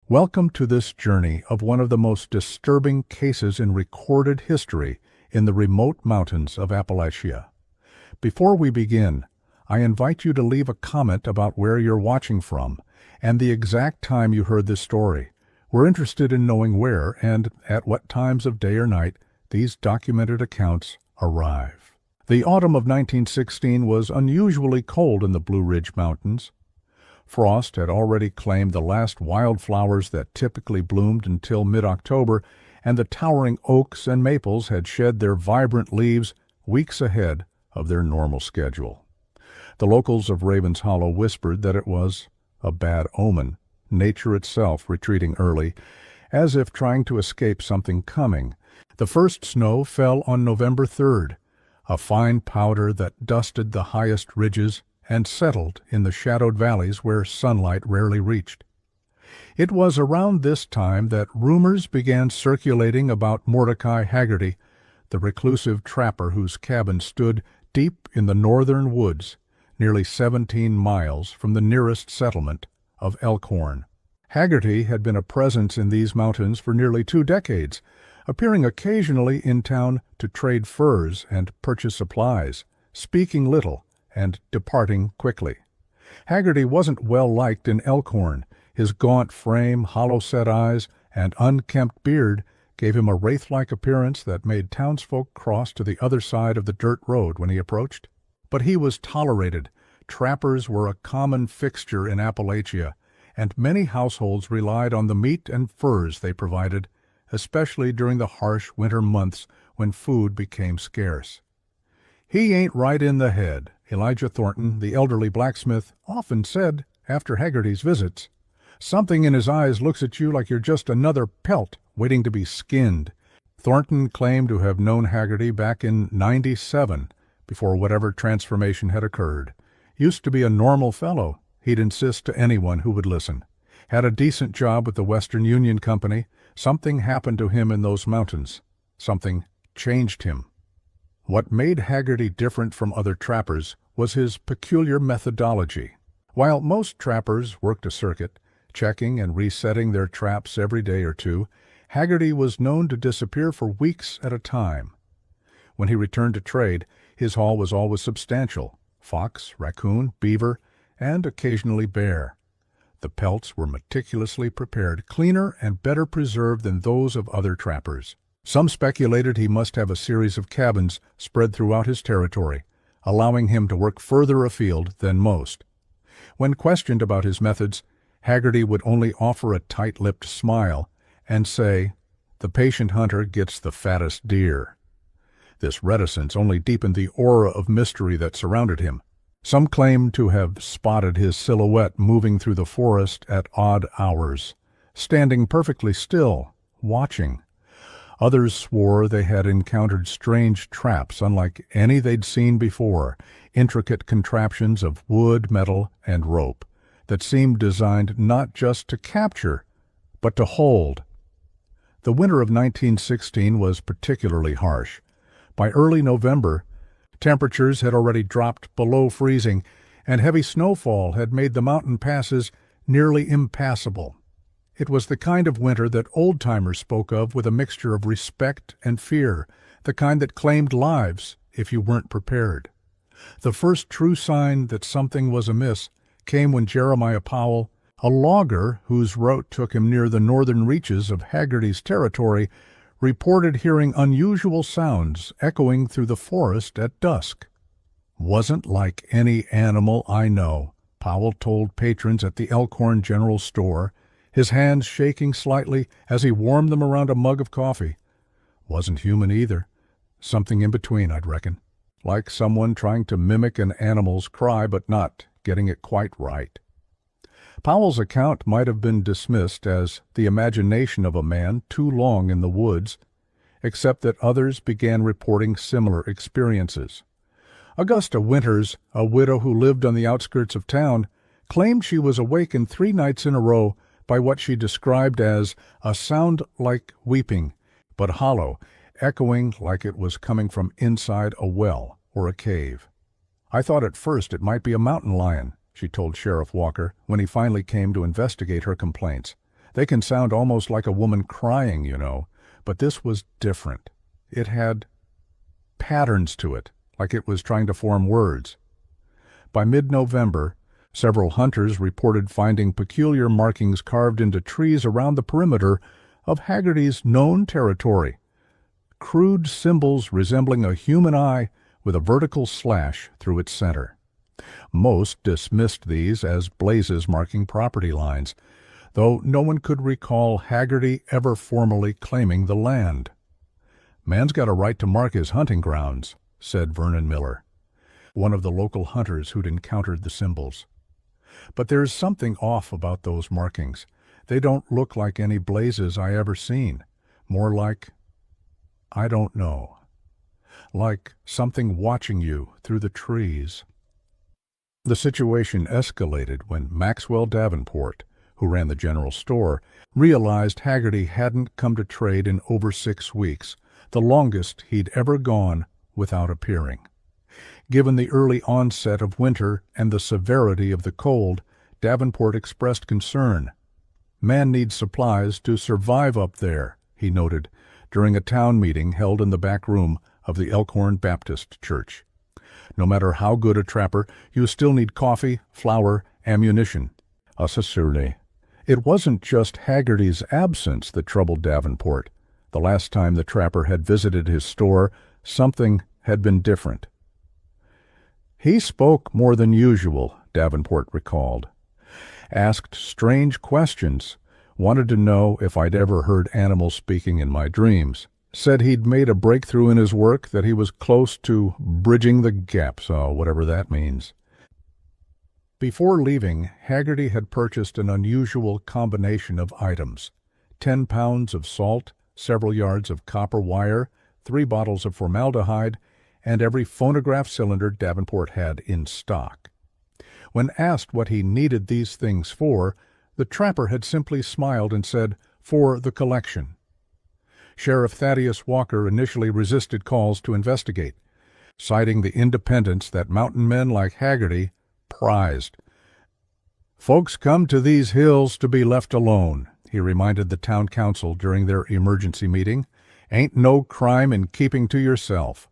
Welcome to this journey of one of the most disturbing cases in recorded history in the remote mountains of Appalachia. Before we begin, I invite you to leave a comment about where you're watching from and the exact time you heard this story. We're interested in knowing where and at what times of day or night these documented accounts arrive. The autumn of 1916 was unusually cold in the Blue Ridge Mountains. Frost had already claimed the last wildflowers that typically bloomed until mid-October, and the towering oaks and maples had shed their vibrant leaves weeks ahead of their normal schedule. The locals of Ravens Hollow whispered that it was a bad omen, nature itself retreating early, as if trying to escape something coming. The first snow fell on November 3rd, a fine powder that dusted the highest ridges and settled in the shadowed valleys where sunlight rarely reached. It was around this time that rumors began circulating about Mordecai Haggerty, the reclusive trapper whose cabin stood deep in the northern woods, nearly 17 miles from the nearest settlement of Elkhorn. Haggerty had been a presence in these mountains for nearly 2 decades, appearing occasionally in town to trade furs and purchase supplies, speaking little and departing quickly. Haggerty wasn't well liked in Elkhorn. His gaunt frame, hollow-set eyes, and unkempt beard gave him a wraith-like appearance that made townsfolk cross to the other side of the dirt road when he approached. But he was tolerated. Trappers were a common fixture in Appalachia, and many households relied on the meat and furs they provided, especially during the harsh winter months when food became scarce. "He ain't right in the head," Elijah Thornton, the elderly blacksmith, often said after Haggerty's visits. "Something in his eyes looks at you like you're just another pelt waiting to be skinned." Thornton claimed to have known Haggerty back in '97, before whatever transformation had occurred. Used to be a normal fellow, he'd insist to anyone who would listen. Had a decent job with the Western Union Company. Something happened to him in those mountains. Something changed him. What made Haggerty different from other trappers was his peculiar methodology. While most trappers worked a circuit, checking and resetting their traps every day or two, Haggerty was known to disappear for weeks at a time. When he returned to trade, his haul was always substantial: fox, raccoon, beaver, and occasionally bear. The pelts were meticulously prepared, cleaner and better preserved than those of other trappers. Some speculated he must have a series of cabins spread throughout his territory, allowing him to work further afield than most. When questioned about his methods, Haggerty would only offer a tight-lipped smile and say, "The patient hunter gets the fattest deer." This reticence only deepened the aura of mystery that surrounded him. Some claimed to have spotted his silhouette moving through the forest at odd hours, standing perfectly still, watching. Others swore they had encountered strange traps unlike any they'd seen before, intricate contraptions of wood, metal, and rope that seemed designed not just to capture, but to hold. The winter of 1916 was particularly harsh. By early November, temperatures had already dropped below freezing, and heavy snowfall had made the mountain passes nearly impassable. It was the kind of winter that old-timers spoke of with a mixture of respect and fear, the kind that claimed lives if you weren't prepared. The first true sign that something was amiss came when Jeremiah Powell, a logger whose route took him near the northern reaches of Haggerty's territory, reported hearing unusual sounds echoing through the forest at dusk. "Wasn't like any animal I know," Powell told patrons at the Elkhorn General Store, his hands shaking slightly as he warmed them around a mug of coffee. "Wasn't human either. Something in between, I'd reckon. Like someone trying to mimic an animal's cry but not getting it quite right." Powell's account might have been dismissed as the imagination of a man too long in the woods, except that others began reporting similar experiences. Augusta Winters, a widow who lived on the outskirts of town, claimed she was awakened 3 nights in a row by what she described as a sound like weeping, but hollow, echoing like it was coming from inside a well or a cave. "I thought at first it might be a mountain lion," she told Sheriff Walker when he finally came to investigate her complaints. They can sound almost like a woman crying, you know, but this was different. It had patterns to it, like it was trying to form words. By mid-November, several hunters reported finding peculiar markings carved into trees around the perimeter of Haggerty's known territory, crude symbols resembling a human eye with a vertical slash through its center. Most dismissed these as blazes marking property lines, though no one could recall Haggerty ever formally claiming the land. "Man's got a right to mark his hunting grounds," said Vernon Miller, one of the local hunters who'd encountered the symbols. "But there's something off about those markings. They don't look like any blazes I ever seen. More like, I don't know, like something watching you through the trees." The situation escalated when Maxwell Davenport, who ran the general store, realized Haggerty hadn't come to trade in over 6 weeks, the longest he'd ever gone without appearing. Given the early onset of winter and the severity of the cold, Davenport expressed concern. "Man needs supplies to survive up there," he noted during a town meeting held in the back room of the Elkhorn Baptist Church. "No matter how good a trapper, you still need coffee, flour, ammunition." Assuredly. It wasn't just Haggerty's absence that troubled Davenport. The last time the trapper had visited his store, something had been different. "He spoke more than usual," Davenport recalled. "Asked strange questions. Wanted to know if I'd ever heard animals speaking in my dreams. Said he'd made a breakthrough in his work, that he was close to bridging the gap, so whatever that means." Before leaving, Haggerty had purchased an unusual combination of items: 10 pounds of salt, several yards of copper wire, 3 bottles of formaldehyde, and every phonograph cylinder Davenport had in stock. When asked what he needed these things for, the trapper had simply smiled and said, "For the collection." Sheriff Thaddeus Walker initially resisted calls to investigate, citing the independence that mountain men like Haggerty prized. "Folks come to these hills to be left alone," he reminded the town council during their emergency meeting. "Ain't no crime in keeping to yourself."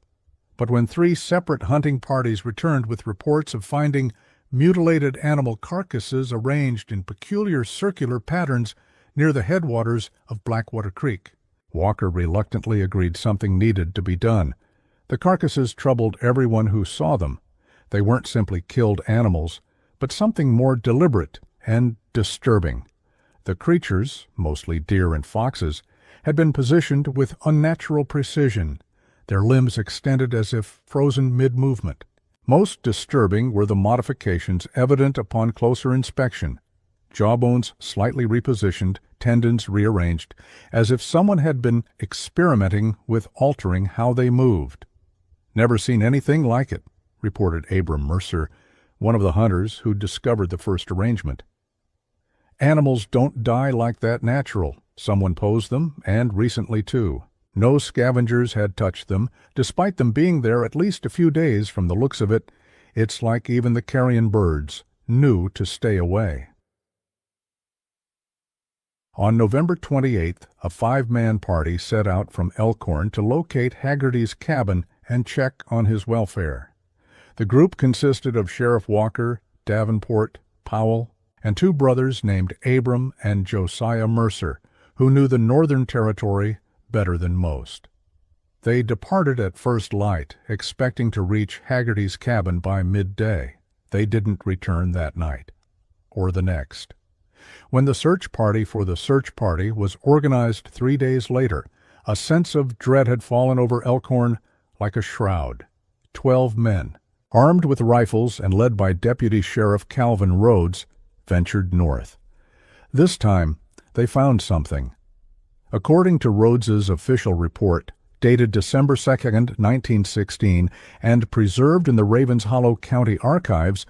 But when 3 separate hunting parties returned with reports of finding mutilated animal carcasses arranged in peculiar circular patterns near the headwaters of Blackwater Creek, Walker reluctantly agreed something needed to be done. The carcasses troubled everyone who saw them. They weren't simply killed animals, but something more deliberate and disturbing. The creatures, mostly deer and foxes, had been positioned with unnatural precision, their limbs extended as if frozen mid-movement. Most disturbing were the modifications evident upon closer inspection: jawbones slightly repositioned, tendons rearranged, as if someone had been experimenting with altering how they moved. "Never seen anything like it," reported Abram Mercer, one of the hunters who discovered the first arrangement. "Animals don't die like that natural. Someone posed them, and recently too. No scavengers had touched them, despite them being there at least a few days. From the looks of it, it's like even the carrion birds knew to stay away." On November 28th, a 5-man party set out from Elkhorn to locate Haggerty's cabin and check on his welfare. The group consisted of Sheriff Walker, Davenport, Powell, and 2 brothers named Abram and Josiah Mercer, who knew the Northern Territory better than most. They departed at first light, expecting to reach Haggerty's cabin by midday. They didn't return that night, or the next. When the search party for the search party was organized 3 days later, a sense of dread had fallen over Elkhorn like a shroud. 12 men, armed with rifles and led by Deputy Sheriff Calvin Rhodes, ventured north. This time, they found something. According to Rhodes's official report, dated December 2, 1916, and preserved in the Ravens Hollow County Archives,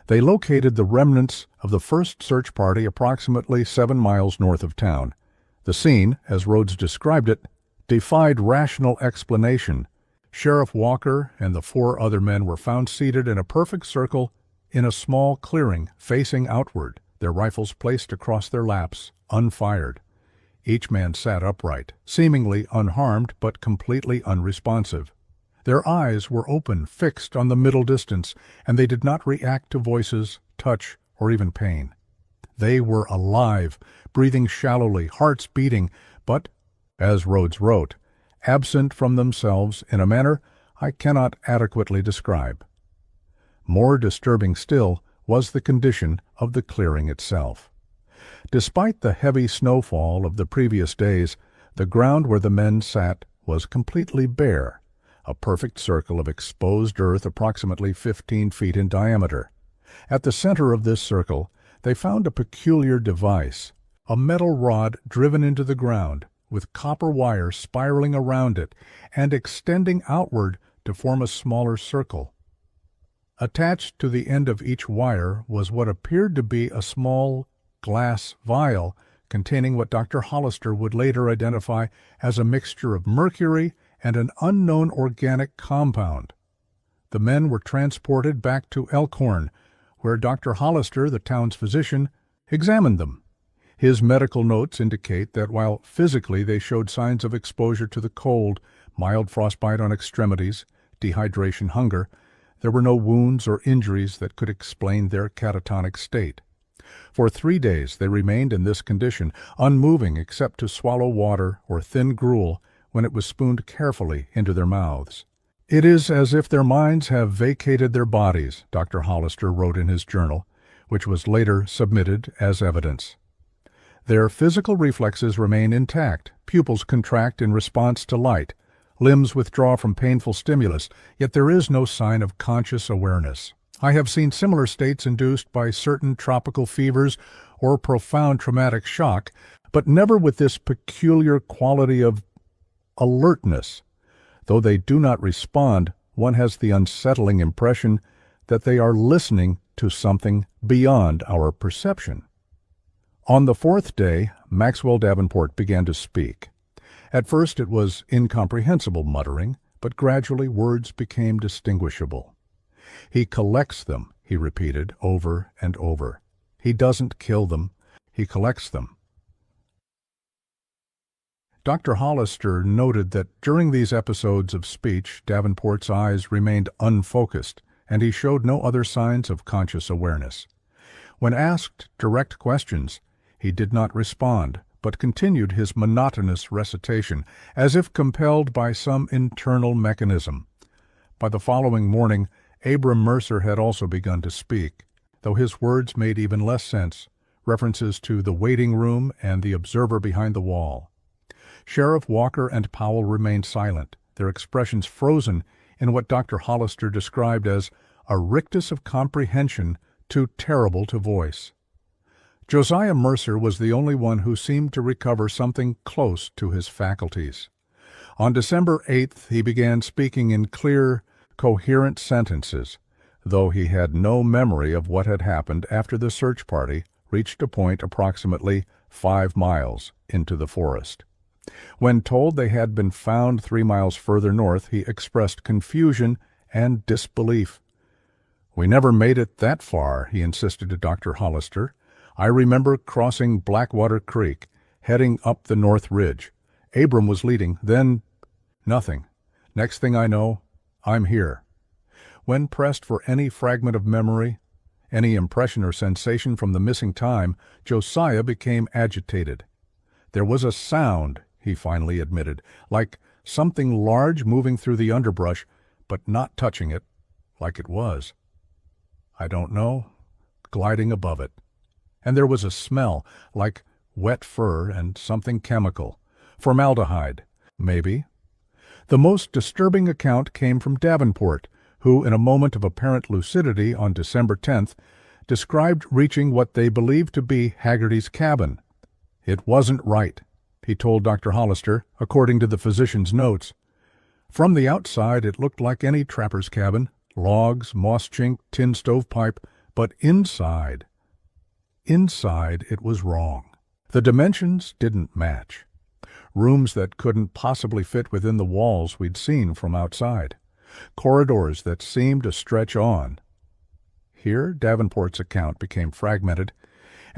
they located the remnants of the first search party approximately 7 miles north of town. The scene, as Rhodes described it, defied rational explanation. Sheriff Walker and the 4 other men were found seated in a perfect circle in a small clearing facing outward. their rifles placed across their laps, unfired. Each man sat upright, seemingly unharmed but completely unresponsive. Their eyes were open, fixed on the middle distance, and they did not react to voices, touch, or even pain. They were alive, breathing shallowly, hearts beating, but, as Rhodes wrote, absent from themselves in a manner I cannot adequately describe. More disturbing still was the condition of the clearing itself. Despite the heavy snowfall of the previous days, the ground where the men sat was completely bare, a perfect circle of exposed earth approximately 15 feet in diameter. At the center of this circle, they found a peculiar device, a metal rod driven into the ground, with copper wire spiraling around it and extending outward to form a smaller circle. Attached to the end of each wire was what appeared to be a small glass vial containing what Dr. Hollister would later identify as a mixture of mercury and an unknown organic compound. The men were transported back to Elkhorn, where Dr. Hollister, the town's physician, examined them. His medical notes indicate that while physically they showed signs of exposure to the cold, mild frostbite on extremities, dehydration, hunger, there were no wounds or injuries that could explain their catatonic state. For 3 days they remained in this condition, unmoving except to swallow water or thin gruel when it was spooned carefully into their mouths. It is as if their minds have vacated their bodies, Dr. Hollister wrote in his journal, which was later submitted as evidence. Their physical reflexes remain intact, pupils contract in response to light, limbs withdraw from painful stimulus, yet there is no sign of conscious awareness. I have seen similar states induced by certain tropical fevers or profound traumatic shock, but never with this peculiar quality of alertness. Though they do not respond, one has the unsettling impression that they are listening to something beyond our perception. On the 4th day, Maxwell Davenport began to speak. At first it was incomprehensible muttering, but gradually words became distinguishable. He collects them, he repeated over and over. He doesn't kill them, he collects them. Dr. Hollister noted that during these episodes of speech, Davenport's eyes remained unfocused, and he showed no other signs of conscious awareness. When asked direct questions, he did not respond, but continued his monotonous recitation, as if compelled by some internal mechanism. By the following morning, Abram Mercer had also begun to speak, though his words made even less sense, references to the waiting room and the observer behind the wall. Sheriff Walker and Powell remained silent, their expressions frozen in what Dr. Hollister described as a rictus of comprehension too terrible to voice. Josiah Mercer was the only one who seemed to recover something close to his faculties. On December 8th, he began speaking in clear, coherent sentences, though he had no memory of what had happened after the search party reached a point approximately 5 miles into the forest. When told they had been found 3 miles further north, he expressed confusion and disbelief. "We never made it that far," he insisted to Dr. Hollister. "I remember crossing Blackwater Creek, heading up the North Ridge. Abram was leading, then nothing. Next thing I know, I'm here." When pressed for any fragment of memory, any impression or sensation from the missing time, Josiah became agitated. "There was a sound," he finally admitted, "like something large moving through the underbrush, but not touching it, like it was. I don't know, gliding above it. And there was a smell, like wet fur and something chemical. Formaldehyde, maybe." The most disturbing account came from Davenport, who, in a moment of apparent lucidity on December 10th, described reaching what they believed to be Haggerty's cabin. "It wasn't right," he told Dr. Hollister, according to the physician's notes. "From the outside it looked like any trapper's cabin, logs, moss chink, tin stovepipe, but inside it was wrong. The dimensions didn't match. Rooms that couldn't possibly fit within the walls we'd seen from outside. Corridors that seemed to stretch on." Here Davenport's account became fragmented,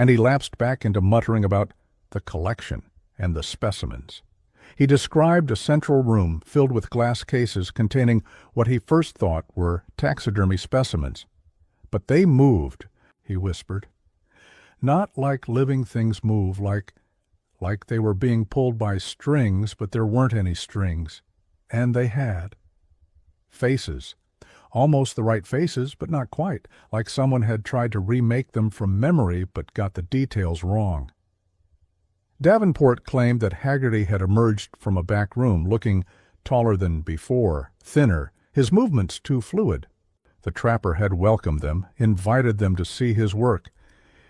and he lapsed back into muttering about the collection and the specimens. He described a central room filled with glass cases containing what he first thought were taxidermy specimens. "But they moved," he whispered. "Not like living things move, like they were being pulled by strings, but there weren't any strings. And they had faces. Almost the right faces, but not quite, like someone had tried to remake them from memory but got the details wrong." Davenport claimed that Haggerty had emerged from a back room, looking taller than before, thinner, his movements too fluid. The trapper had welcomed them, invited them to see his work.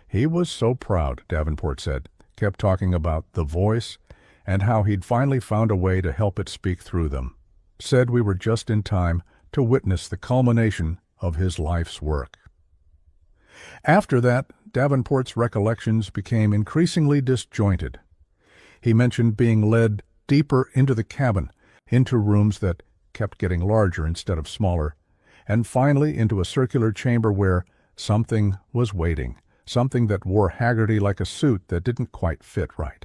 He was so proud, Davenport said, kept talking about the voice and how he'd finally found a way to help it speak through them. Said we were just in time to witness the culmination of his life's work. After that, Davenport's recollections became increasingly disjointed. He mentioned being led deeper into the cabin, into rooms that kept getting larger instead of smaller, and finally into a circular chamber where something was waiting, something that wore Haggerty like a suit that didn't quite fit right.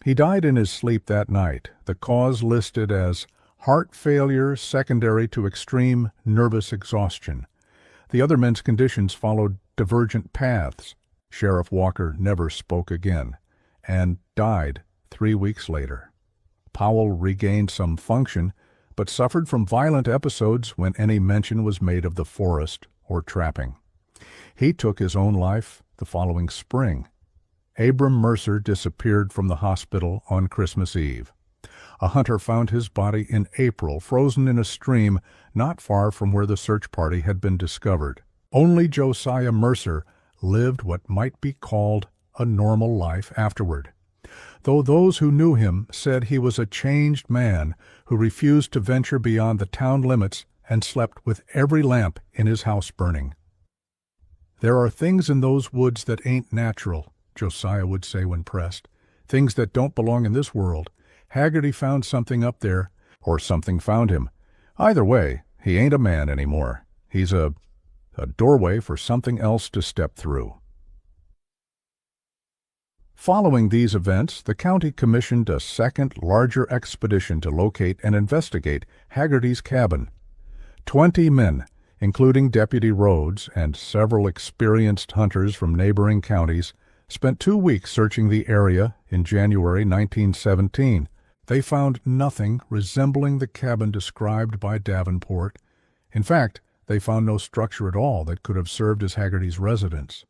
He died in his sleep that night, the cause listed as heart failure secondary to extreme nervous exhaustion. The other men's conditions followed divergent paths. Sheriff Walker never spoke again, and died 3 weeks later. Powell regained some function, but suffered from violent episodes when any mention was made of the forest or trapping. He took his own life the following spring. Abram Mercer disappeared from the hospital on Christmas Eve. A hunter found his body in April, frozen in a stream not far from where the search party had been discovered. Only Josiah Mercer lived what might be called a normal life afterward, though those who knew him said he was a changed man who refused to venture beyond the town limits and slept with every lamp in his house burning. "There are things in those woods that ain't natural," Josiah would say when pressed, "things that don't belong in this world. Haggerty found something up there, or something found him. Either way, he ain't a man anymore. He's a doorway for something else to step through." Following these events, the county commissioned a second, larger expedition to locate and investigate Haggerty's cabin. 20 men, including Deputy Rhodes and several experienced hunters from neighboring counties, spent 2 weeks searching the area in January 1917. They found nothing resembling the cabin described by Davenport. In fact, they found no structure at all that could have served as Haggerty's residence.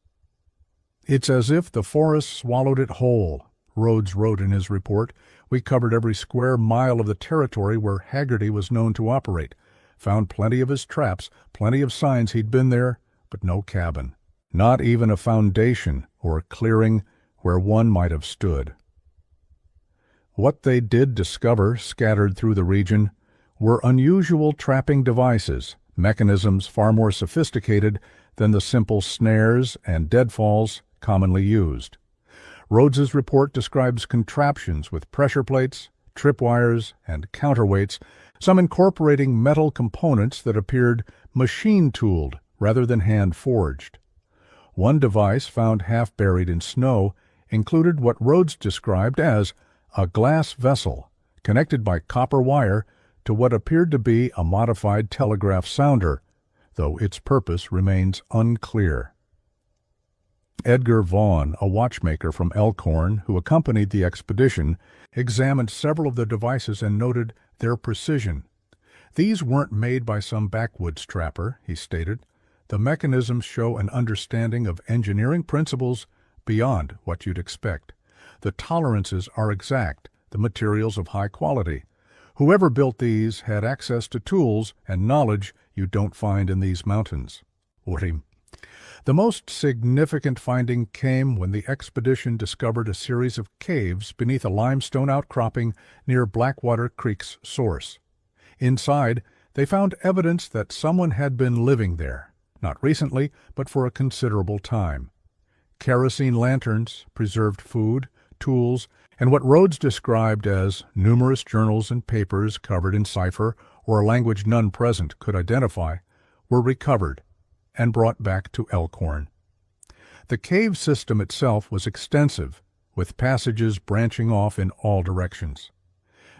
"It's as if the forest swallowed it whole," Rhodes wrote in his report. "We covered every square mile of the territory where Haggerty was known to operate, found plenty of his traps, plenty of signs he'd been there, but no cabin. Not even a foundation or clearing where one might have stood." What they did discover, scattered through the region, were unusual trapping devices, mechanisms far more sophisticated than the simple snares and deadfalls commonly used. Rhodes's report describes contraptions with pressure plates, tripwires, and counterweights, some incorporating metal components that appeared machine-tooled rather than hand-forged. One device, found half buried in snow, included what Rhodes described as a glass vessel connected by copper wire to what appeared to be a modified telegraph sounder, though its purpose remains unclear. Edgar Vaughn, a watchmaker from Elkhorn who accompanied the expedition, examined several of the devices and noted their precision. "These weren't made by some backwoods trapper," he stated. "The mechanisms show an understanding of engineering principles beyond what you'd expect. The tolerances are exact, the materials of high quality. Whoever built these had access to tools and knowledge you don't find in these mountains." Urim. The most significant finding came when the expedition discovered a series of caves beneath a limestone outcropping near Blackwater Creek's source. Inside, they found evidence that someone had been living there, not recently, but for a considerable time. Kerosene lanterns, preserved food, tools, and what Rhodes described as numerous journals and papers covered in cipher or a language none present could identify, were recovered and brought back to Elkhorn. The cave system itself was extensive, with passages branching off in all directions.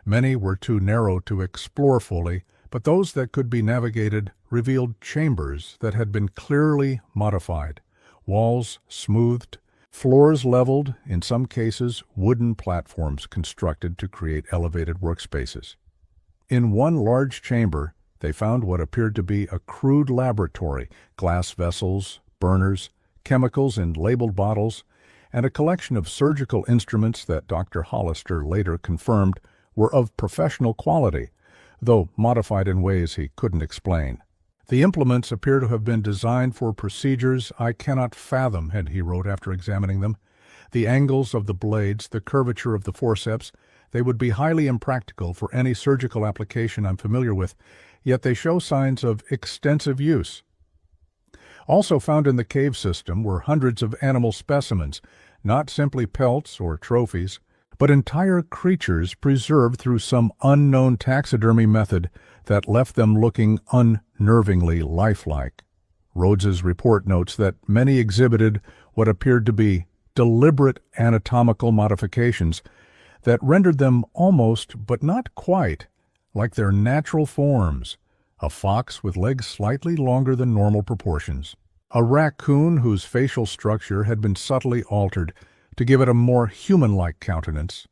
Many were too narrow to explore fully, but those that could be navigated revealed chambers that had been clearly modified, walls smoothed, floors leveled, in some cases wooden platforms constructed to create elevated workspaces. In one large chamber, they found what appeared to be a crude laboratory, glass vessels, burners, chemicals in labeled bottles, and a collection of surgical instruments that Dr. Hollister later confirmed were of professional quality, though modified in ways he couldn't explain. The implements appear to have been designed for procedures I cannot fathom, and he wrote after examining them. The angles of the blades, the curvature of the forceps, they would be highly impractical for any surgical application I'm familiar with, yet they show signs of extensive use. Also found in the cave system were hundreds of animal specimens, not simply pelts or trophies, but entire creatures preserved through some unknown taxidermy method that left them looking unnervingly lifelike. Rhodes's report notes that many exhibited what appeared to be deliberate anatomical modifications that rendered them almost, but not quite, like their natural forms: a fox with legs slightly longer than normal proportions, a raccoon whose facial structure had been subtly altered to give it a more human-like countenance,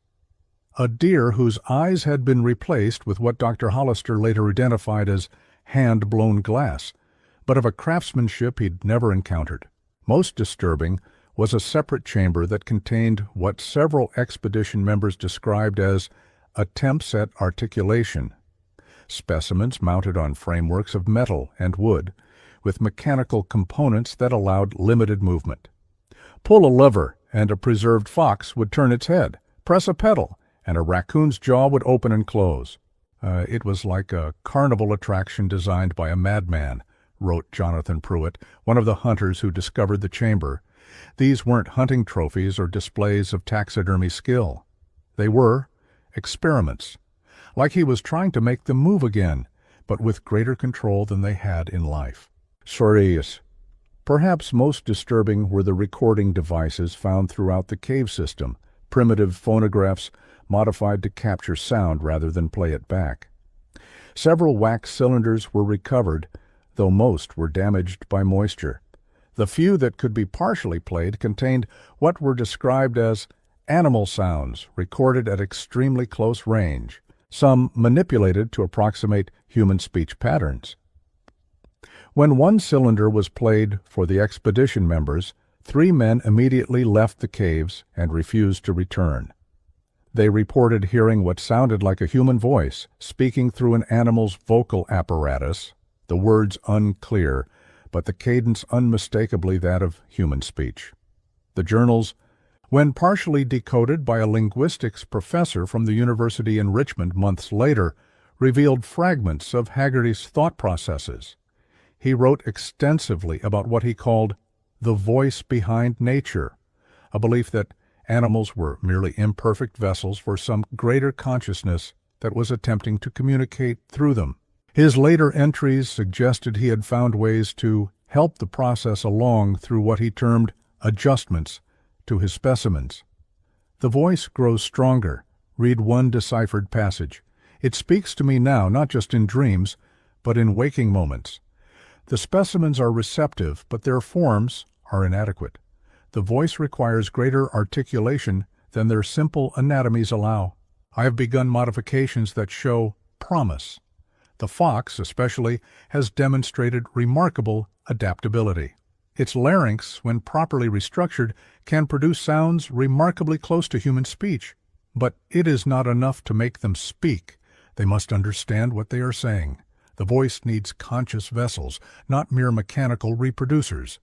a deer whose eyes had been replaced with what Dr. Hollister later identified as hand-blown glass, but of a craftsmanship he'd never encountered. Most disturbing was a separate chamber that contained what several expedition members described as attempts at articulation, specimens mounted on frameworks of metal and wood, with mechanical components that allowed limited movement. Pull a lever, and a preserved fox would turn its head. Press a pedal, and a raccoon's jaw would open and close. It was like a carnival attraction designed by a madman, wrote Jonathan Pruitt, one of the hunters who discovered the chamber. These weren't hunting trophies or displays of taxidermy skill. They were experiments, like he was trying to make them move again, but with greater control than they had in life. Sorries. Perhaps most disturbing were the recording devices found throughout the cave system, primitive phonographs modified to capture sound rather than play it back. Several wax cylinders were recovered, though most were damaged by moisture. The few that could be partially played contained what were described as animal sounds recorded at extremely close range, some manipulated to approximate human speech patterns. When one cylinder was played for the expedition members, 3 men immediately left the caves and refused to return. They reported hearing what sounded like a human voice speaking through an animal's vocal apparatus, the words unclear, but the cadence unmistakably that of human speech. The journals, when partially decoded by a linguistics professor from the University in Richmond months later, revealed fragments of Haggerty's thought processes. He wrote extensively about what he called the voice behind nature, a belief that animals were merely imperfect vessels for some greater consciousness that was attempting to communicate through them. His later entries suggested he had found ways to help the process along through what he termed adjustments to his specimens. The voice grows stronger. Read one deciphered passage. It speaks to me now, not just in dreams, but in waking moments. The specimens are receptive, but their forms are inadequate. The voice requires greater articulation than their simple anatomies allow. I have begun modifications that show promise. The fox, especially, has demonstrated remarkable adaptability. Its larynx, when properly restructured, can produce sounds remarkably close to human speech. But it is not enough to make them speak. They must understand what they are saying. The voice needs conscious vessels, not mere mechanical reproducers.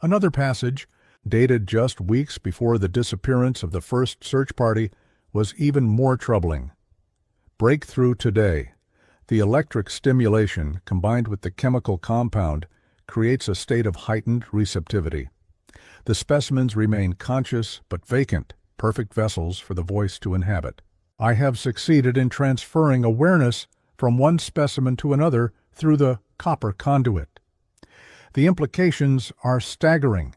Another passage, dated just weeks before the disappearance of the first search party, was even more troubling. Breakthrough today. The electric stimulation, combined with the chemical compound, creates a state of heightened receptivity. The specimens remain conscious but vacant, perfect vessels for the voice to inhabit. I have succeeded in transferring awareness from one specimen to another through the copper conduit. The implications are staggering.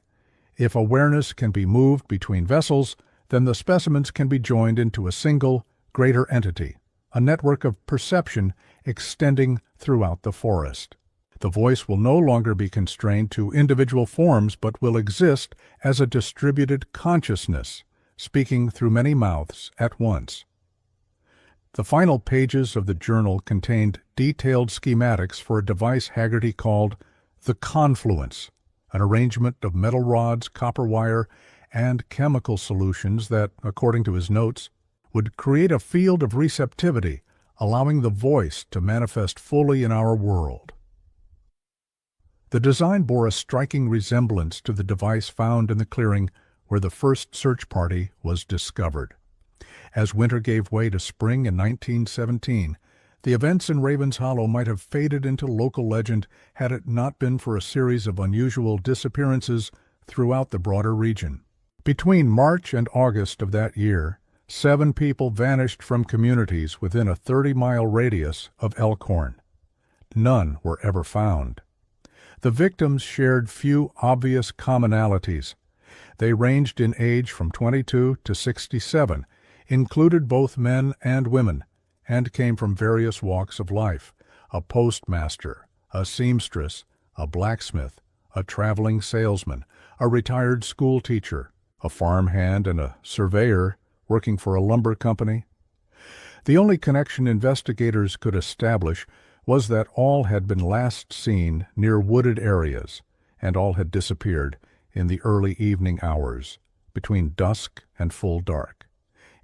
If awareness can be moved between vessels, then the specimens can be joined into a single, greater entity, a network of perception extending throughout the forest. The voice will no longer be constrained to individual forms but will exist as a distributed consciousness, speaking through many mouths at once. The final pages of the journal contained detailed schematics for a device Haggerty called the Confluence, an arrangement of metal rods, copper wire, and chemical solutions that, according to his notes, would create a field of receptivity, allowing the voice to manifest fully in our world. The design bore a striking resemblance to the device found in the clearing where the first search party was discovered. As winter gave way to spring in 1917, the events in Ravens Hollow might have faded into local legend had it not been for a series of unusual disappearances throughout the broader region. Between March and August of that year, 7 people vanished from communities within a 30-mile radius of Elkhorn. None were ever found. The victims shared few obvious commonalities. They ranged in age from 22 to 67, included both men and women, and came from various walks of life: a postmaster, a seamstress, a blacksmith, a traveling salesman, a retired school teacher, a farmhand, and a surveyor working for a lumber company. The only connection investigators could establish was that all had been last seen near wooded areas, and all had disappeared in the early evening hours, between dusk and full dark.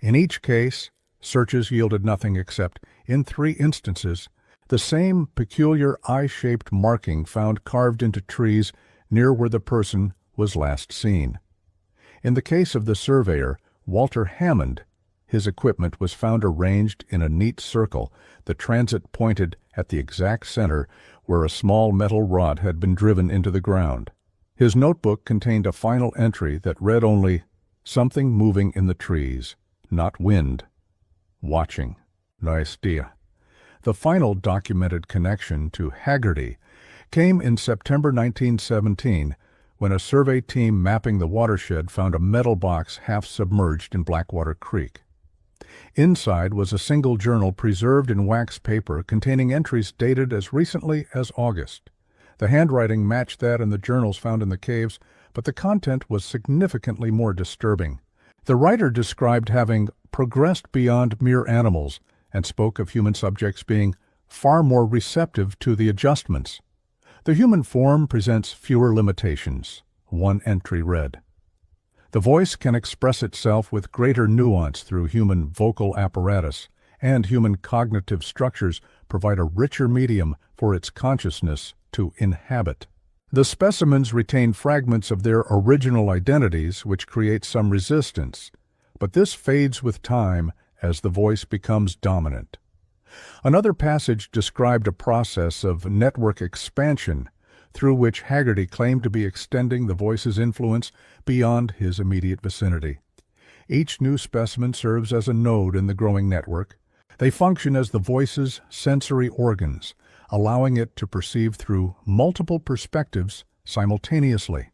In each case, searches yielded nothing except, in 3 instances, the same peculiar eye-shaped marking found carved into trees near where the person was last seen. In the case of the surveyor, Walter Hammond, his equipment was found arranged in a neat circle, the transit pointed at the exact center where a small metal rod had been driven into the ground. His notebook contained a final entry that read only, "Something moving in the trees, not wind. Watching. Nice dia." The final documented connection to Haggerty came in September 1917, when a survey team mapping the watershed found a metal box half submerged in Blackwater Creek. Inside was a single journal preserved in wax paper containing entries dated as recently as August. The handwriting matched that in the journals found in the caves, but the content was significantly more disturbing. The writer described having progressed beyond mere animals and spoke of human subjects being far more receptive to the adjustments. The human form presents fewer limitations, one entry read. The voice can express itself with greater nuance through human vocal apparatus, and human cognitive structures provide a richer medium for its consciousness to inhabit. The specimens retain fragments of their original identities, which create some resistance, but this fades with time as the voice becomes dominant. Another passage described a process of network expansion through which Haggerty claimed to be extending the voice's influence beyond his immediate vicinity. Each new specimen serves as a node in the growing network. They function as the voice's sensory organs, allowing it to perceive through multiple perspectives simultaneously.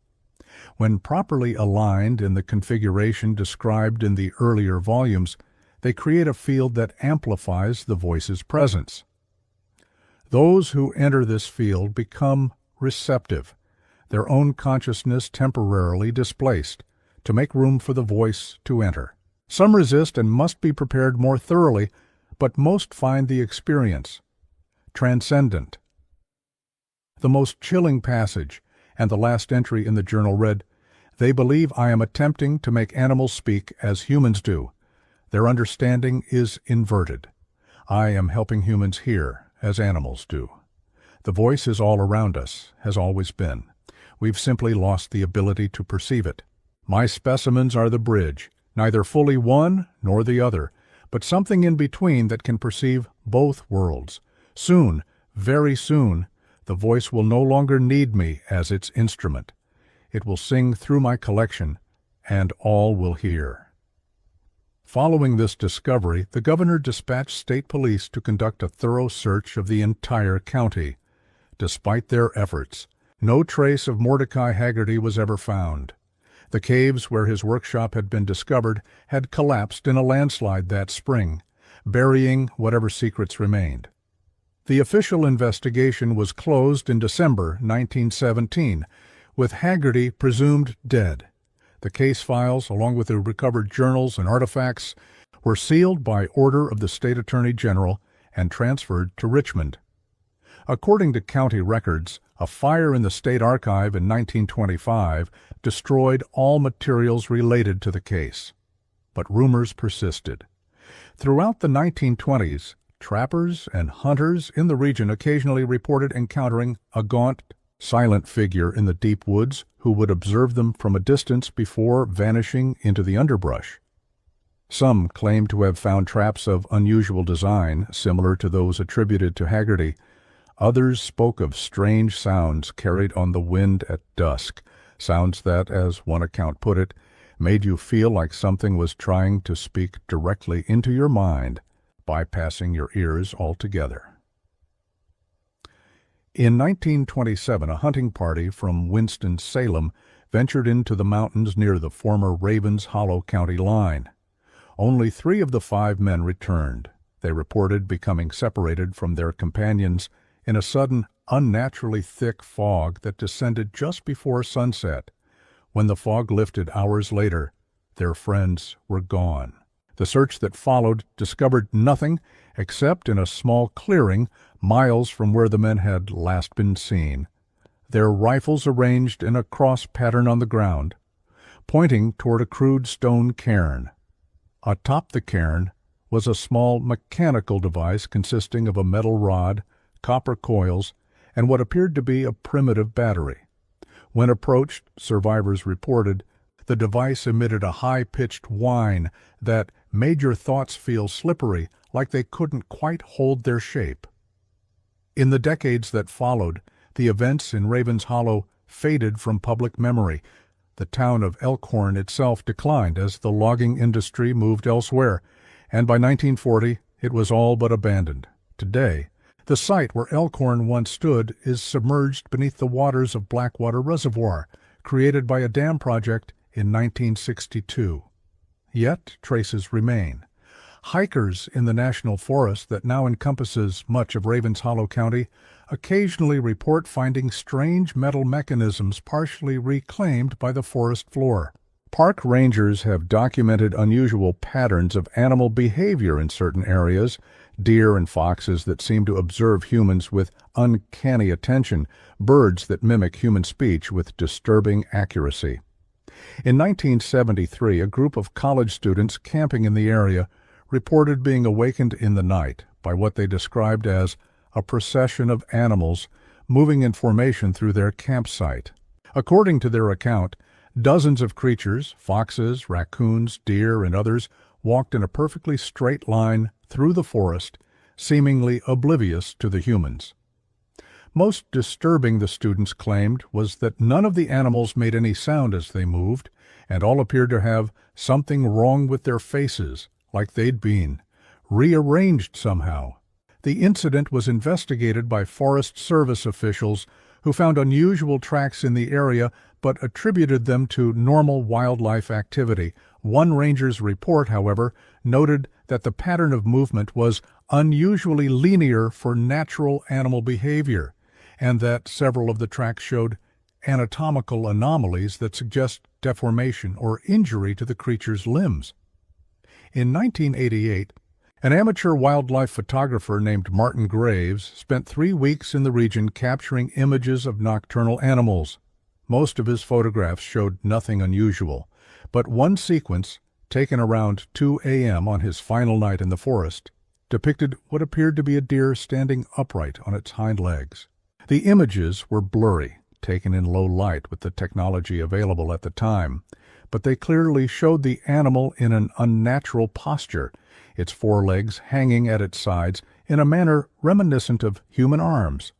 When properly aligned in the configuration described in the earlier volumes, they create a field that amplifies the voice's presence. Those who enter this field become receptive, their own consciousness temporarily displaced, to make room for the voice to enter. Some resist and must be prepared more thoroughly, but most find the experience transcendent. The most chilling passage, and the last entry in the journal read, "They believe I am attempting to make animals speak as humans do. Their understanding is inverted. I am helping humans hear as animals do. The voice is all around us, has always been. We've simply lost the ability to perceive it. My specimens are the bridge, neither fully one nor the other, but something in between that can perceive both worlds. Soon, very soon, the voice will no longer need me as its instrument. It will sing through my collection, and all will hear." Following this discovery, the governor dispatched state police to conduct a thorough search of the entire county. Despite their efforts, no trace of Mordecai Haggerty was ever found. The caves where his workshop had been discovered had collapsed in a landslide that spring, burying whatever secrets remained. The official investigation was closed in December 1917, with Haggerty presumed dead. The case files, along with the recovered journals and artifacts, were sealed by order of the State Attorney General and transferred to Richmond. According to county records, a fire in the State Archive in 1925 destroyed all materials related to the case. But rumors persisted. Throughout the 1920s, trappers and hunters in the region occasionally reported encountering a gaunt, silent figure in the deep woods who would observe them from a distance before vanishing into the underbrush. Some claimed to have found traps of unusual design, similar to those attributed to Haggerty. Others spoke of strange sounds carried on the wind at dusk, sounds that, as one account put it, made you feel like something was trying to speak directly into your mind, bypassing your ears altogether. In 1927, a hunting party from Winston-Salem ventured into the mountains near the former Ravens Hollow County line. Only 3 of the 5 men returned. They reported becoming separated from their companions in a sudden, unnaturally thick fog that descended just before sunset. When the fog lifted hours later, their friends were gone. The search that followed discovered nothing except in a small clearing miles from where the men had last been seen, their rifles arranged in a cross pattern on the ground, pointing toward a crude stone cairn. Atop the cairn was a small mechanical device consisting of a metal rod, copper coils, and what appeared to be a primitive battery. When approached, survivors reported, the device emitted a high-pitched whine that made your thoughts feel slippery, like they couldn't quite hold their shape. In the decades that followed, the events in Ravens Hollow faded from public memory. The town of Elkhorn itself declined as the logging industry moved elsewhere, and by 1940 it was all but abandoned. Today, the site where Elkhorn once stood is submerged beneath the waters of Blackwater Reservoir, created by a dam project in 1962. Yet traces remain. Hikers in the national forest that now encompasses much of Ravens Hollow County occasionally report finding strange metal mechanisms partially reclaimed by the forest floor. Park rangers have documented unusual patterns of animal behavior in certain areas, deer and foxes that seem to observe humans with uncanny attention, birds that mimic human speech with disturbing accuracy. In 1973, a group of college students camping in the area reported being awakened in the night by what they described as a procession of animals moving in formation through their campsite. According to their account, dozens of creatures, foxes, raccoons, deer, and others, walked in a perfectly straight line through the forest, seemingly oblivious to the humans. Most disturbing, the students claimed, was that none of the animals made any sound as they moved, and all appeared to have something wrong with their faces, like they'd been rearranged somehow. The incident was investigated by Forest Service officials who found unusual tracks in the area but attributed them to normal wildlife activity. One ranger's report, however, noted that the pattern of movement was unusually linear for natural animal behavior, and that several of the tracks showed anatomical anomalies that suggest deformation or injury to the creature's limbs. In 1988, an amateur wildlife photographer named Martin Graves spent 3 weeks in the region capturing images of nocturnal animals. Most of his photographs showed nothing unusual, but one sequence, taken around 2 a.m. on his final night in the forest, depicted what appeared to be a deer standing upright on its hind legs. The images were blurry, taken in low light with the technology available at the time, but they clearly showed the animal in an unnatural posture, its forelegs hanging at its sides in a manner reminiscent of human arms.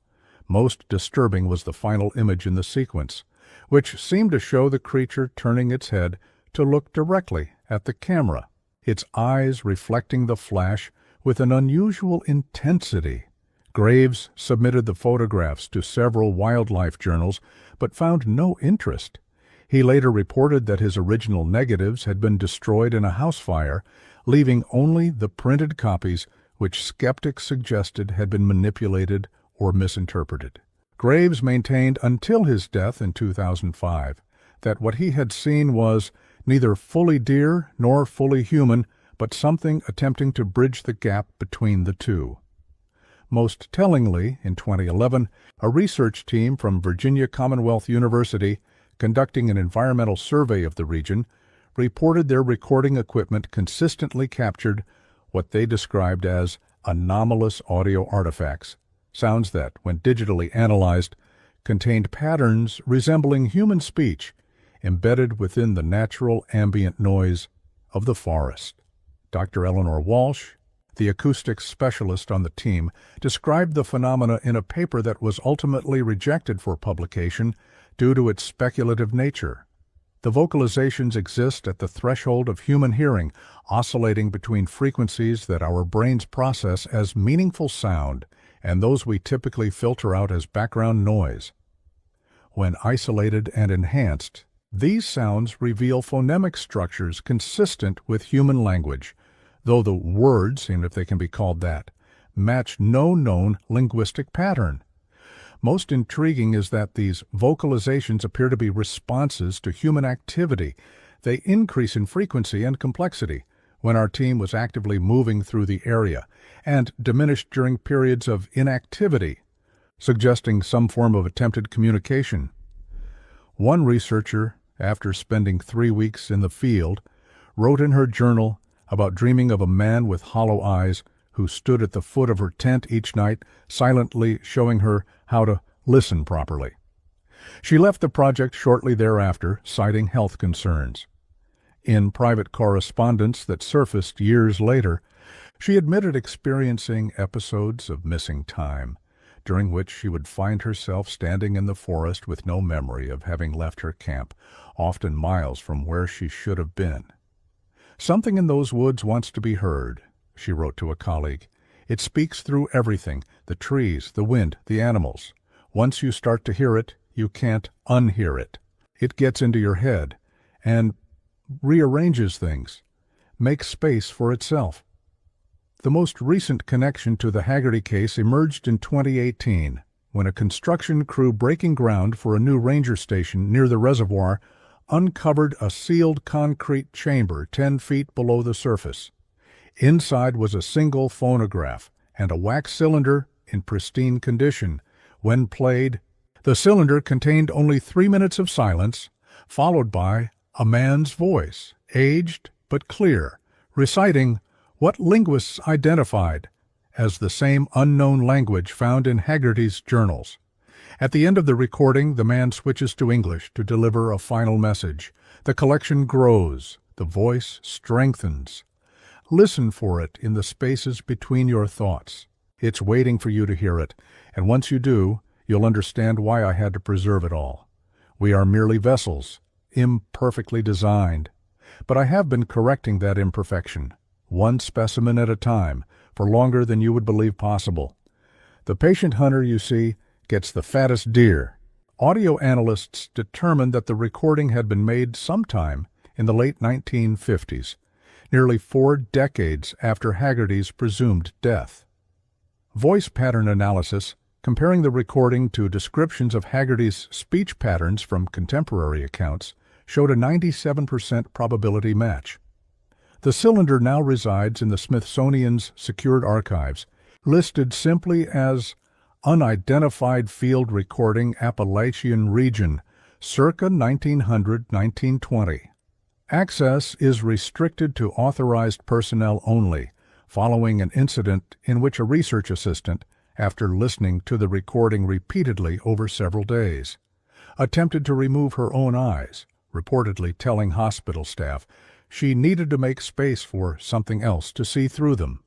Most disturbing was the final image in the sequence, which seemed to show the creature turning its head to look directly at the camera, its eyes reflecting the flash with an unusual intensity. Graves submitted the photographs to several wildlife journals, but found no interest. He later reported that his original negatives had been destroyed in a house fire, leaving only the printed copies which skeptics suggested had been manipulated or misinterpreted. Graves maintained until his death in 2005 that what he had seen was neither fully deer nor fully human, but something attempting to bridge the gap between the two. Most tellingly, in 2011, a research team from Virginia Commonwealth University, conducting an environmental survey of the region, reported their recording equipment consistently captured what they described as anomalous audio artifacts, sounds that, when digitally analyzed, contained patterns resembling human speech embedded within the natural ambient noise of the forest. Dr. Eleanor Walsh, the acoustics specialist on the team, described the phenomena in a paper that was ultimately rejected for publication due to its speculative nature. The vocalizations exist at the threshold of human hearing, oscillating between frequencies that our brains process as meaningful sound and those we typically filter out as background noise. When isolated and enhanced, these sounds reveal phonemic structures consistent with human language, though the words, and if they can be called that, match no known linguistic pattern. Most intriguing is that these vocalizations appear to be responses to human activity. They increase in frequency and complexity when our team was actively moving through the area, and diminish during periods of inactivity, suggesting some form of attempted communication. One researcher, after spending 3 weeks in the field, wrote in her journal about dreaming of a man with hollow eyes who stood at the foot of her tent each night, silently showing her how to listen properly. She left the project shortly thereafter, citing health concerns. In private correspondence that surfaced years later, she admitted experiencing episodes of missing time, during which she would find herself standing in the forest with no memory of having left her camp, often miles from where she should have been. "Something in those woods wants to be heard," she wrote to a colleague. "It speaks through everything, the trees, the wind, the animals. Once you start to hear it, you can't unhear it. It gets into your head and rearranges things, makes space for itself." The most recent connection to the Haggerty case emerged in 2018, when a construction crew breaking ground for a new ranger station near the reservoir uncovered a sealed concrete chamber 10 feet below the surface. Inside was a single phonograph and a wax cylinder in pristine condition. When played, the cylinder contained only 3 minutes of silence, followed by a man's voice, aged but clear, reciting what linguists identified as the same unknown language found in Haggerty's journals. At the end of the recording, the man switches to English to deliver a final message. The collection grows, the voice strengthens. Listen for it in the spaces between your thoughts. It's waiting for you to hear it, and once you do, you'll understand why I had to preserve it all. We are merely vessels, imperfectly designed. But I have been correcting that imperfection, one specimen at a time, for longer than you would believe possible. The patient hunter, you see, gets the fattest deer. Audio analysts determined that the recording had been made sometime in the late 1950s, nearly 4 decades after Haggerty's presumed death. Voice pattern analysis, comparing the recording to descriptions of Haggerty's speech patterns from contemporary accounts, showed a 97% probability match. The cylinder now resides in the Smithsonian's secured archives, listed simply as Unidentified Field Recording Appalachian Region, circa 1900-1920. Access is restricted to authorized personnel only, following an incident in which a research assistant, after listening to the recording repeatedly over several days, attempted to remove her own eyes, reportedly telling hospital staff she needed to make space for something else to see through them.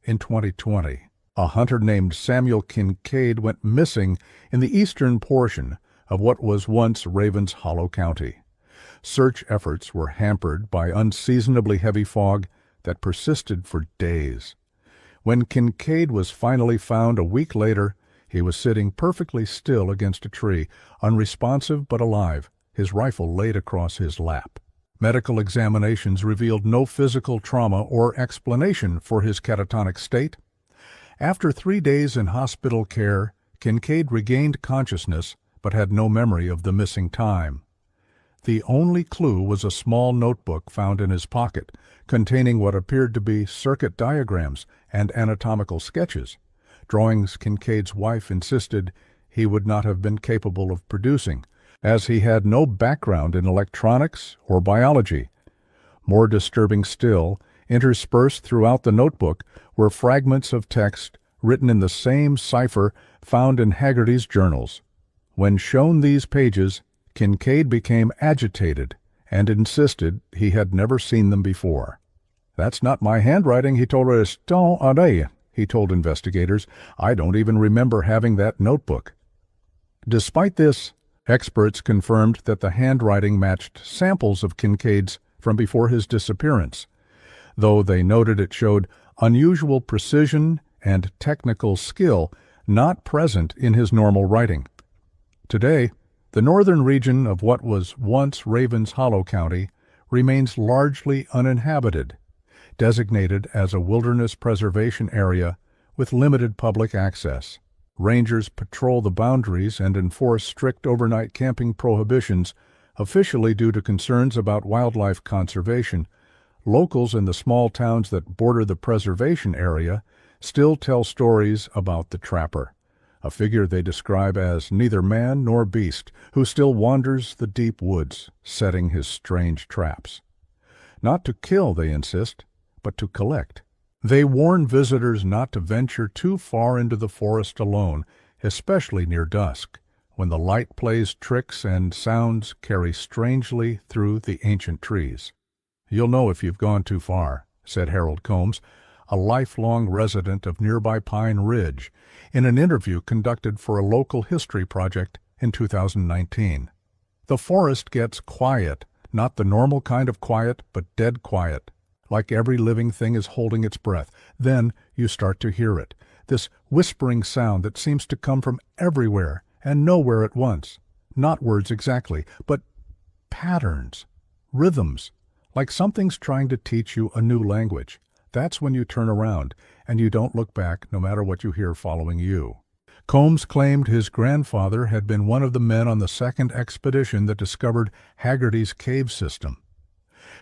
In 2020, a hunter named Samuel Kincaid went missing in the eastern portion of what was once Ravens Hollow County. Search efforts were hampered by unseasonably heavy fog that persisted for days. When Kincaid was finally found a week later, he was sitting perfectly still against a tree, unresponsive but alive, his rifle laid across his lap. Medical examinations revealed no physical trauma or explanation for his catatonic state. After 3 days in hospital care, Kincaid regained consciousness but had no memory of the missing time. The only clue was a small notebook found in his pocket, containing what appeared to be circuit diagrams and anatomical sketches, drawings Kincaid's wife insisted he would not have been capable of producing, as he had no background in electronics or biology. More disturbing still, interspersed throughout the notebook were fragments of text written in the same cipher found in Haggerty's journals. When shown these pages, Kincaid became agitated and insisted he had never seen them before. "That's not my handwriting," he told investigators. "I don't even remember having that notebook." Despite this, experts confirmed that the handwriting matched samples of Kincaid's from before his disappearance, though they noted it showed unusual precision and technical skill not present in his normal writing. Today, the northern region of what was once Ravens Hollow County remains largely uninhabited, designated as a wilderness preservation area with limited public access. Rangers patrol the boundaries and enforce strict overnight camping prohibitions, officially due to concerns about wildlife conservation. Locals in the small towns that border the preservation area still tell stories about the trapper, a figure they describe as neither man nor beast, who still wanders the deep woods, setting his strange traps. Not to kill, they insist, but to collect. They warn visitors not to venture too far into the forest alone, especially near dusk, when the light plays tricks and sounds carry strangely through the ancient trees. "You'll know if you've gone too far," said Harold Combs, a lifelong resident of nearby Pine Ridge, in an interview conducted for a local history project in 2019. "The forest gets quiet, not the normal kind of quiet, but dead quiet, like every living thing is holding its breath. Then you start to hear it, this whispering sound that seems to come from everywhere and nowhere at once. Not words exactly, but patterns, rhythms, like something's trying to teach you a new language. That's when you turn around, and you don't look back no matter what you hear following you." Combs claimed his grandfather had been one of the men on the second expedition that discovered Haggerty's cave system.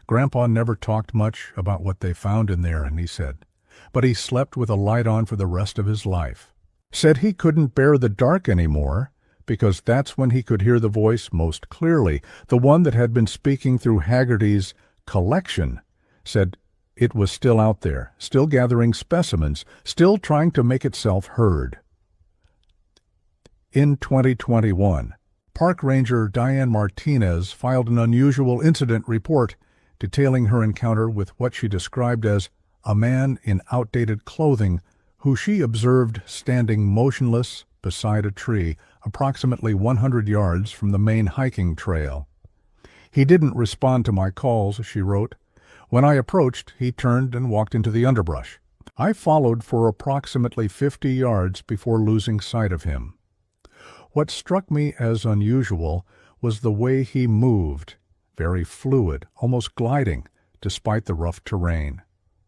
"Grandpa never talked much about what they found in there," he said, "but he slept with a light on for the rest of his life. Said he couldn't bear the dark anymore, because that's when he could hear the voice most clearly. The one that had been speaking through Haggerty's collection said it was still out there, still gathering specimens, still trying to make itself heard." In 2021, Park Ranger Diane Martinez filed an unusual incident report detailing her encounter with what she described as a man in outdated clothing who she observed standing motionless beside a tree approximately 100 yards from the main hiking trail. "He didn't respond to my calls," she wrote. "When I approached, he turned and walked into the underbrush. I followed for approximately 50 yards before losing sight of him. What struck me as unusual was the way he moved, very fluid, almost gliding, despite the rough terrain.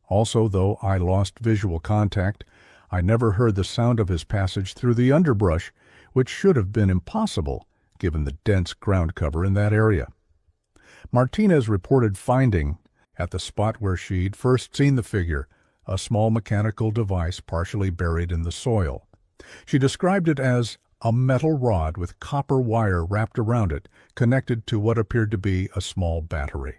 Also, though I lost visual contact, I never heard the sound of his passage through the underbrush, which should have been impossible, given the dense ground cover in that area." Martinez reported finding, at the spot where she'd first seen the figure, a small mechanical device partially buried in the soil. She described it as a metal rod with copper wire wrapped around it, connected to what appeared to be a small battery.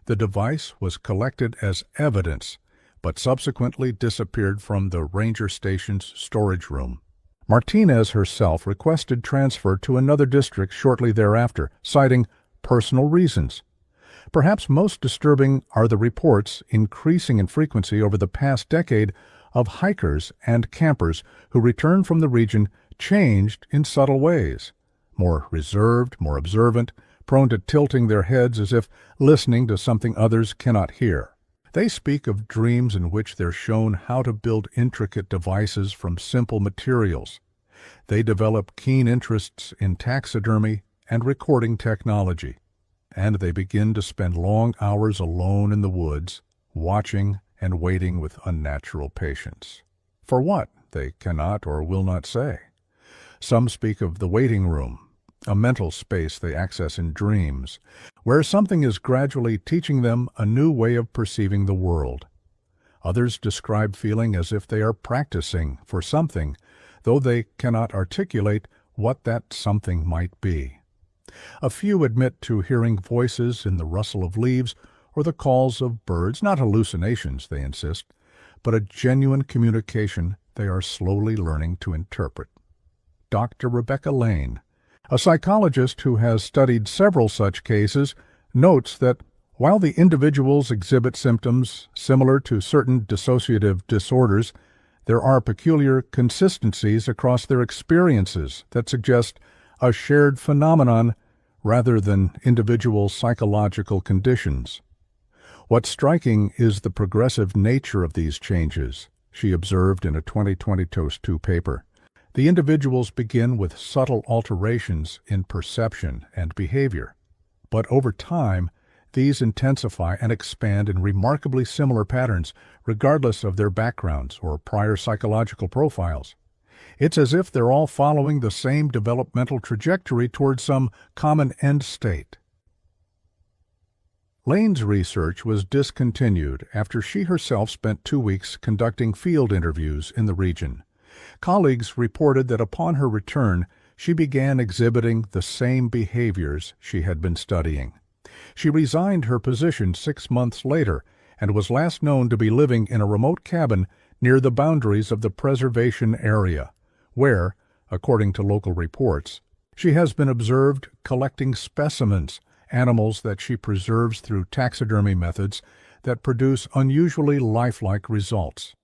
The device was collected as evidence, but subsequently disappeared from the ranger station's storage room. Martinez herself requested transfer to another district shortly thereafter, citing personal reasons. Perhaps most disturbing are the reports, increasing in frequency over the past decade, of hikers and campers who return from the region changed in subtle ways, more reserved, more observant, prone to tilting their heads as if listening to something others cannot hear. They speak of dreams in which they're shown how to build intricate devices from simple materials. They develop keen interests in taxidermy and recording technology, and they begin to spend long hours alone in the woods, watching and waiting with unnatural patience. For what, they cannot or will not say. Some speak of the waiting room, a mental space they access in dreams, where something is gradually teaching them a new way of perceiving the world. Others describe feeling as if they are practicing for something, though they cannot articulate what that something might be. A few admit to hearing voices in the rustle of leaves or the calls of birds, not hallucinations, they insist, but a genuine communication they are slowly learning to interpret. Dr. Rebecca Lane, a psychologist who has studied several such cases, notes that while the individuals exhibit symptoms similar to certain dissociative disorders, there are peculiar consistencies across their experiences that suggest a shared phenomenon rather than individual psychological conditions. What's striking is the progressive nature of these changes, she observed in a 2020 Toast 2 paper. The individuals begin with subtle alterations in perception and behavior, but over time, these intensify and expand in remarkably similar patterns, regardless of their backgrounds or prior psychological profiles. It's as if they're all following the same developmental trajectory toward some common end state. Lane's research was discontinued after she herself spent 2 weeks conducting field interviews in the region. Colleagues reported that upon her return, she began exhibiting the same behaviors she had been studying. She resigned her position 6 months later and was last known to be living in a remote cabin near the boundaries of the preservation area, where, according to local reports, she has been observed collecting specimens, animals that she preserves through taxidermy methods that produce unusually lifelike results.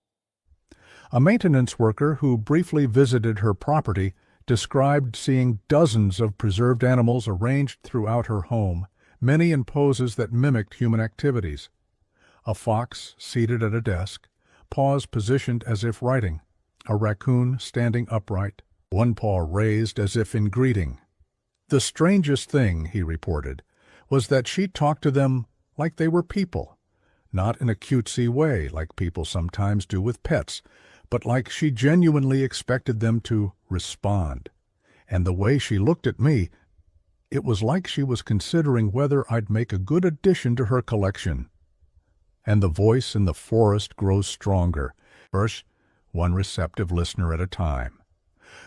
A maintenance worker who briefly visited her property described seeing dozens of preserved animals arranged throughout her home, many in poses that mimicked human activities. A fox seated at a desk, paws positioned as if writing, a raccoon standing upright, one paw raised as if in greeting. The strangest thing, he reported, was that she talked to them like they were people, not in a cutesy way like people sometimes do with pets, but like she genuinely expected them to respond. And the way she looked at me, it was like she was considering whether I'd make a good addition to her collection. And the voice in the forest grows stronger, first one receptive listener at a time.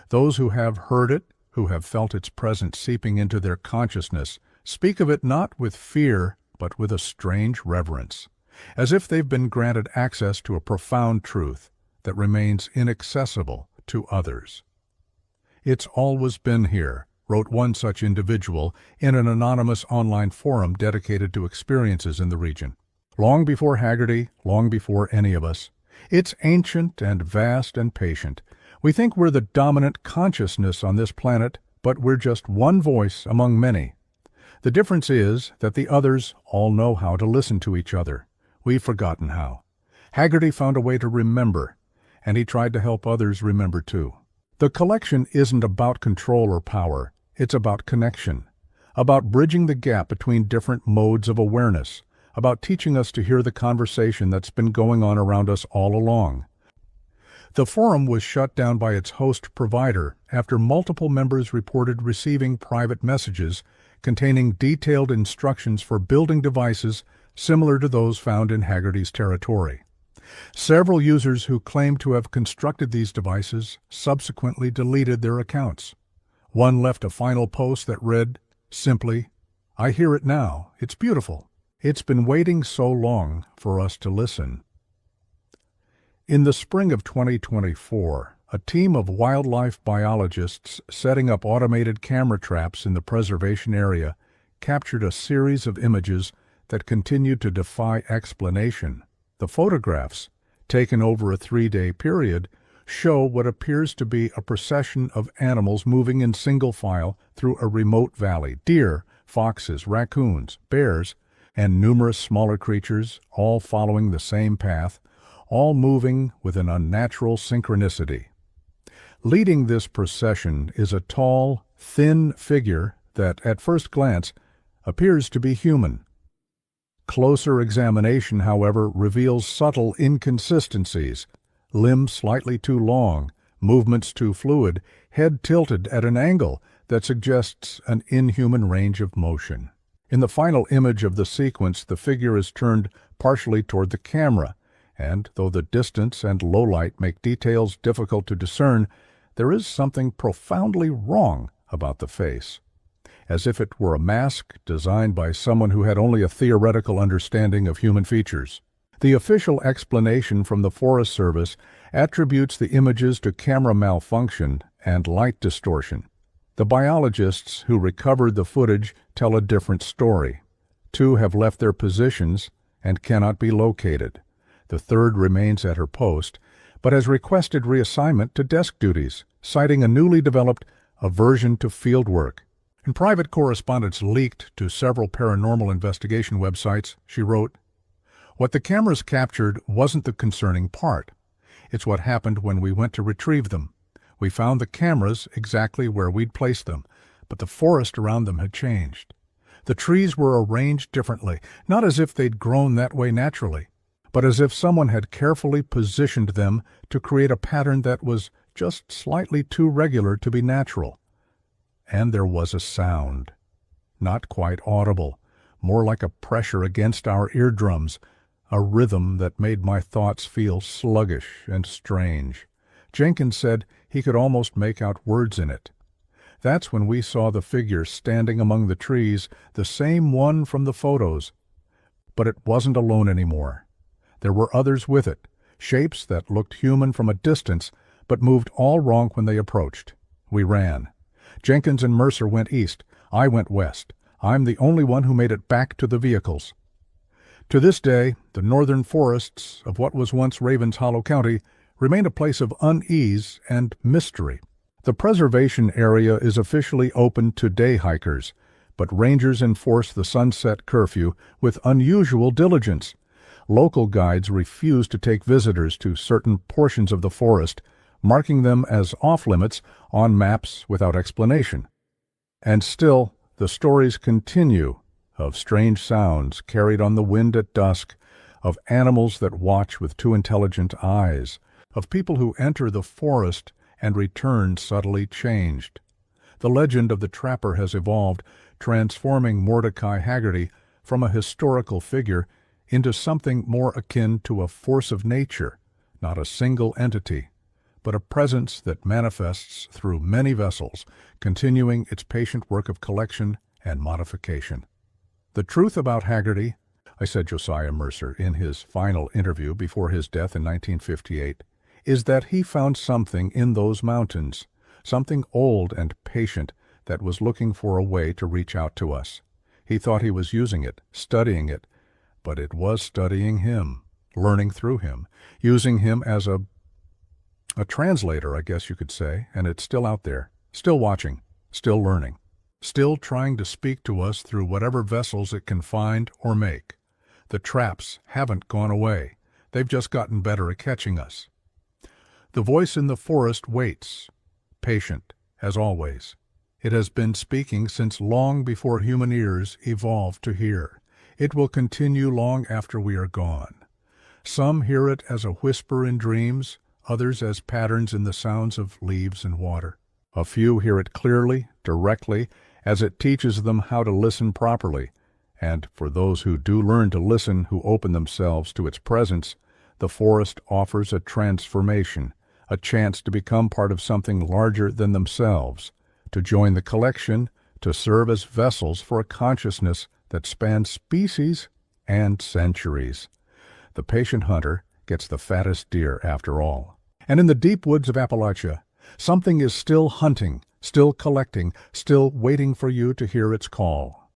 Those who have heard it, who have felt its presence seeping into their consciousness, speak of it not with fear, but with a strange reverence, as if they've been granted access to a profound truth that remains inaccessible to others. "It's always been here," wrote one such individual in an anonymous online forum dedicated to experiences in the region. "Long before Haggerty, long before any of us. It's ancient and vast and patient. We think we're the dominant consciousness on this planet, but we're just one voice among many. The difference is that the others all know how to listen to each other. We've forgotten how. Haggerty found a way to remember, and he tried to help others remember too. The collection isn't about control or power. It's about connection, about bridging the gap between different modes of awareness, about teaching us to hear the conversation that's been going on around us all along." The forum was shut down by its host provider after multiple members reported receiving private messages containing detailed instructions for building devices similar to those found in Haggerty's territory. Several users who claimed to have constructed these devices subsequently deleted their accounts. One left a final post that read, simply, "I hear it now. It's beautiful. It's been waiting so long for us to listen." In the spring of 2024, a team of wildlife biologists setting up automated camera traps in the preservation area captured a series of images that continued to defy explanation. The photographs, taken over a 3-day period, show what appears to be a procession of animals moving in single file through a remote valley: deer, foxes, raccoons, bears, and numerous smaller creatures, all following the same path, all moving with an unnatural synchronicity. Leading this procession is a tall, thin figure that, at first glance, appears to be human. Closer examination, however, reveals subtle inconsistencies: limbs slightly too long, movements too fluid, head tilted at an angle that suggests an inhuman range of motion. In the final image of the sequence, the figure is turned partially toward the camera, and though the distance and low light make details difficult to discern, there is something profoundly wrong about the face, as if it were a mask designed by someone who had only a theoretical understanding of human features. The official explanation from the Forest Service attributes the images to camera malfunction and light distortion. The biologists who recovered the footage tell a different story. 2 have left their positions and cannot be located. The 3rd remains at her post, but has requested reassignment to desk duties, citing a newly developed aversion to field work. In private correspondence leaked to several paranormal investigation websites, she wrote, "What the cameras captured wasn't the concerning part. It's what happened when we went to retrieve them. We found the cameras exactly where we'd placed them, but the forest around them had changed. The trees were arranged differently, not as if they'd grown that way naturally, but as if someone had carefully positioned them to create a pattern that was just slightly too regular to be natural. And there was a sound, not quite audible, more like a pressure against our eardrums, a rhythm that made my thoughts feel sluggish and strange. Jenkins said he could almost make out words in it. That's when we saw the figure standing among the trees, the same one from the photos. But it wasn't alone anymore. There were others with it, shapes that looked human from a distance, but moved all wrong when they approached. We ran. Jenkins and Mercer went east. I went west. I'm the only one who made it back to the vehicles. To this day, the northern forests of what was once Ravens Hollow County remain a place of unease and mystery. The preservation area is officially open to day hikers, but rangers enforce the sunset curfew with unusual diligence. Local guides refuse to take visitors to certain portions of the forest, marking them as off-limits on maps without explanation. And still, the stories continue of strange sounds carried on the wind at dusk, of animals that watch with too intelligent eyes, of people who enter the forest and return subtly changed. The legend of the trapper has evolved, transforming Mordecai Haggerty from a historical figure into something more akin to a force of nature, not a single entity, but a presence that manifests through many vessels, continuing its patient work of collection and modification. The truth about Haggerty, I said Josiah Mercer in his final interview before his death in 1958, is that he found something in those mountains, something old and patient that was looking for a way to reach out to us. He thought he was using it, studying it, but it was studying him, learning through him, using him as a translator, I guess you could say, and it's still out there, still watching, still learning, still trying to speak to us through whatever vessels it can find or make. The traps haven't gone away. They've just gotten better at catching us. The voice in the forest waits, patient, as always. It has been speaking since long before human ears evolved to hear. It will continue long after we are gone. Some hear it as a whisper in dreams, others as patterns in the sounds of leaves and water. A few hear it clearly, directly, as it teaches them how to listen properly. And for those who do learn to listen, who open themselves to its presence, the forest offers a transformation, a chance to become part of something larger than themselves, to join the collection, to serve as vessels for a consciousness that spans species and centuries. The patient hunter gets the fattest deer after all. And in the deep woods of Appalachia, something is still hunting, still collecting, still waiting for you to hear its call.